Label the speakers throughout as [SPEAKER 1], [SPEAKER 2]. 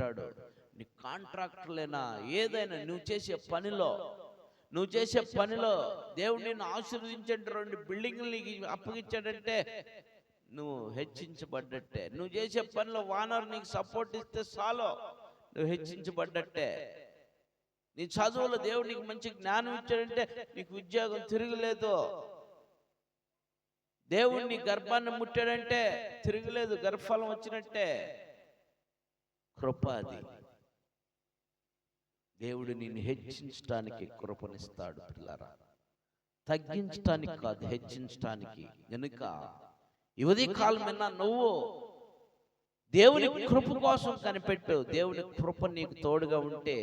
[SPEAKER 1] అంటాడు, నీ కాంట్రాక్టర్లైనా ఏదైనా నువ్వు చేసే పనిలో దేవుడు నిన్ను ఆశీర్వదించండి, 2 బిల్డింగ్లు నీకు అప్పగించాడంటే నువ్వు హెచ్చించబడ్డట్టే. నువ్వు చేసే పనిలో వానర్ నీకు సపోర్ట్ ఇస్తే చాలు, నువ్వు హెచ్చించబడ్డట్టే. నీ చదువులో దేవుడు నీకు మంచి జ్ఞానం ఇచ్చాడంటే నీకు ఉద్యోగం తిరగలేదు. దేవుడు నీ గర్భాన్ని ముట్టాడంటే తిరగలేదు, గర్భఫలం వచ్చినట్టే. కృప అది. దేవుడు నిన్ను హెచ్చించడానికి కృపనిస్తాడు పిల్లరా, తగ్గించడానికి కాదు, హెచ్చించడానికి. గనుక యువతి కాలమైనా నువ్వు దేవుని కృప కోసం కనిపెట్టు. దేవుని కృప నీకు తోడుగా ఉంటే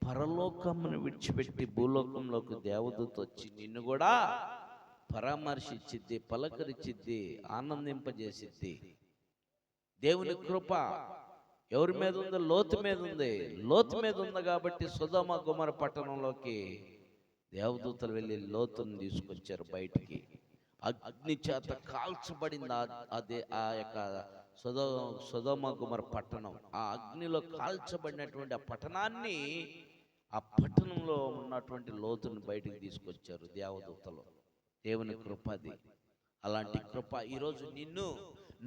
[SPEAKER 1] పరలోకమును విడిచిపెట్టి భూలోకంలోకి దేవదూత వచ్చి నిన్ను కూడా పరామర్శించిద్ది, పలకరించిద్ది, ఆనందింపజేసిద్ది. దేవుని కృప ఎవరి మీద ఉందో? లోతు మీద ఉంది. లోతు మీద ఉంది కాబట్టి సొదొమ గొమొర్రా పట్టణంలోకి దేవదూతలు వెళ్ళి లోతుని తీసుకొచ్చారు బయటికి. అగ్ని చేత కాల్చబడింది అదే ఆ యొక్క సొదొమ గొమొర్రా పట్టణం. ఆ అగ్నిలో కాల్చబడినటువంటి ఆ పట్టణాన్ని, ఆ పట్టణంలో ఉన్నటువంటి లోతుని బయటికి తీసుకొచ్చారు దేవదూతలు. దేవుని కృప అది. అలాంటి కృప ఈరోజు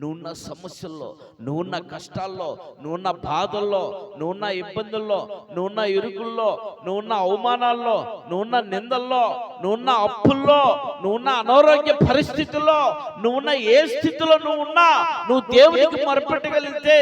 [SPEAKER 1] నువ్వున్న సమస్యల్లో, నువ్వున్న కష్టాల్లో, నువ్వున్న బాధల్లో, నువ్వున్న ఇబ్బందుల్లో, నువ్వున్న ఇరుకుల్లో, నువ్వున్న అవమానాల్లో, నువ్వున్న నిందల్లో, నువ్వున్న అప్పుల్లో, నువ్వున్న అనారోగ్య పరిస్థితుల్లో, నువ్వున్న ఏ స్థితిలో నువ్వు దేవునికి మొరపెట్టగలిగితే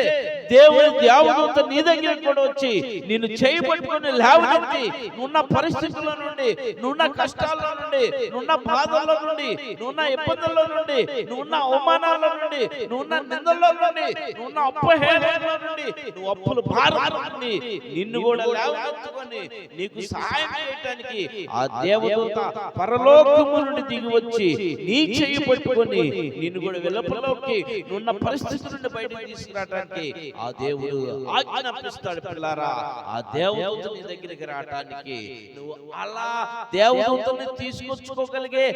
[SPEAKER 1] దేవదూత నీ దగ్గర కూడా వచ్చి నిన్ను చేయబట్టుకొని లేవనెత్తి నువ్వున్న పరిస్థితుల్లో నుండి, నువ్వున్న కష్టాల్లో నుండి, నువ్వున్న బాధల్లో నుండి, నువ్వున్న ఇబ్బందుల్లో నుండి, నువ్వున్న అవమానాల్లో నుండి, నువ్వున్న నిందల్లో నుండి, నువ్వున్న అపహేళనలో నుండి, నువ్వు అప్పుల భారం నుండి నిన్ను కూడా లేవనెత్తుకొని నీకు సహాయం చేయడానికి ఆ దేవదూత పరలోకము నుండి దిగి వచ్చి నీ చెయ్యి పట్టుకొని నిన్ను కూడా వెలుపలోకి నువ్వున్న పరిస్థితి నుండి బయటకు తీసుకురావడానికి ఆ దేవుడు ఆజ్ఞాపిస్తాడు పిల్లారా. ఆ దేవదూత నీ దగ్గరికి రావడానికి నువ్వు అలా దేవదూతని తీసుకొచ్చుకోగలిగే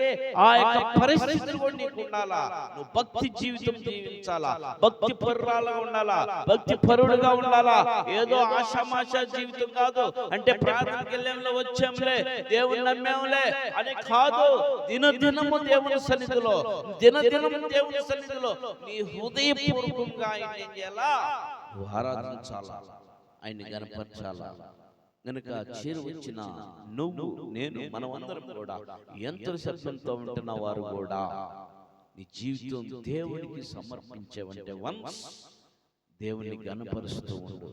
[SPEAKER 1] ఆ యొక్క పరిస్థితులు కూడా నీకు ఉండాలా. నువ్వు భక్తి జీవితం జీవించాలా, భక్తి పరురాలుగా ఉండాలా, భక్తి పరుడుగా ఉండాలా. ఏదో ఆషామాషా జీవితం కాదు. అంటే ప్రార్థనకి వెళ్ళాంలే, వచ్చాంలే, దేవుని నమ్మాంలే అని కాదు. దినదినము దేవుని సన్నిధిలో, దినదినము దేవుని సన్నిధిలో నీ హృదయపూర్వకంగా ఆయన ఏం చేయాలా? నువ్వు ఆరాధించాలా, ఆయన్ని గణపరచాలా. గనుక చేరు వచ్చిన నువ్వు, నేను, మనమందరం కూడా యంత్ర శబ్దంతో ఉంటున్న వారు కూడా నీ జీవితం దేవునికి సమర్పించేవంటే వన్స్ దేవుని గణపరుస్తూ ఉండు.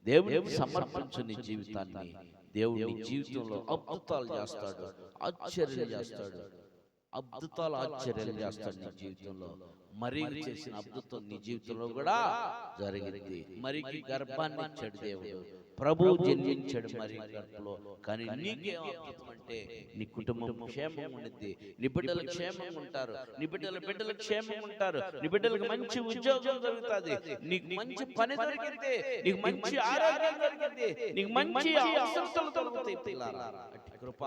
[SPEAKER 1] దేవునికి సమర్పించు నీ జీవితాన్ని. దేవుడి జీవితంలో అద్భుతాలు చేస్తాడు, ఆశ్చర్యాలు చేస్తాడు, ఆశ్చర్యాలు చేస్తాడు నీ జీవితంలో. మరి చేసిన అద్భుతం నీ జీవితంలో కూడా జరిగింది. మరికి గర్భాన్ని ఇచ్చాడు దేవుడు, ప్రభువు జన్మించాడు మరి గర్భంలో. కానీ నీకేం అద్భుతం అంటే నీ కుటుంబం క్షేమం ఉండిద్ది, నీ బిడ్డలు క్షేమంగా ఉంటారు, నీ బిడ్డలు క్షేమంగా ఉంటారు, నీ బిడ్డలకు మంచి ఉద్యోగం దొరుకుతుంది, నీకు మంచి పని దొరికితే, నీకు మంచి ఆరోగ్యం దొరికితే, నీకు మంచి అవసరతలు దొరుకుతాయి పిల్లారా. అట్టి కృప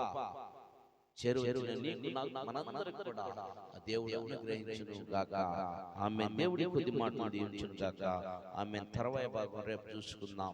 [SPEAKER 1] మనందరికి కూడా దేవుడు అనుగ్రహించును గాక. ఆమె దేవుడి కొద్ది మాటలు దీవించును గాక. ఆమె తర్వాయి భాగం రేపు చూసుకుందాం.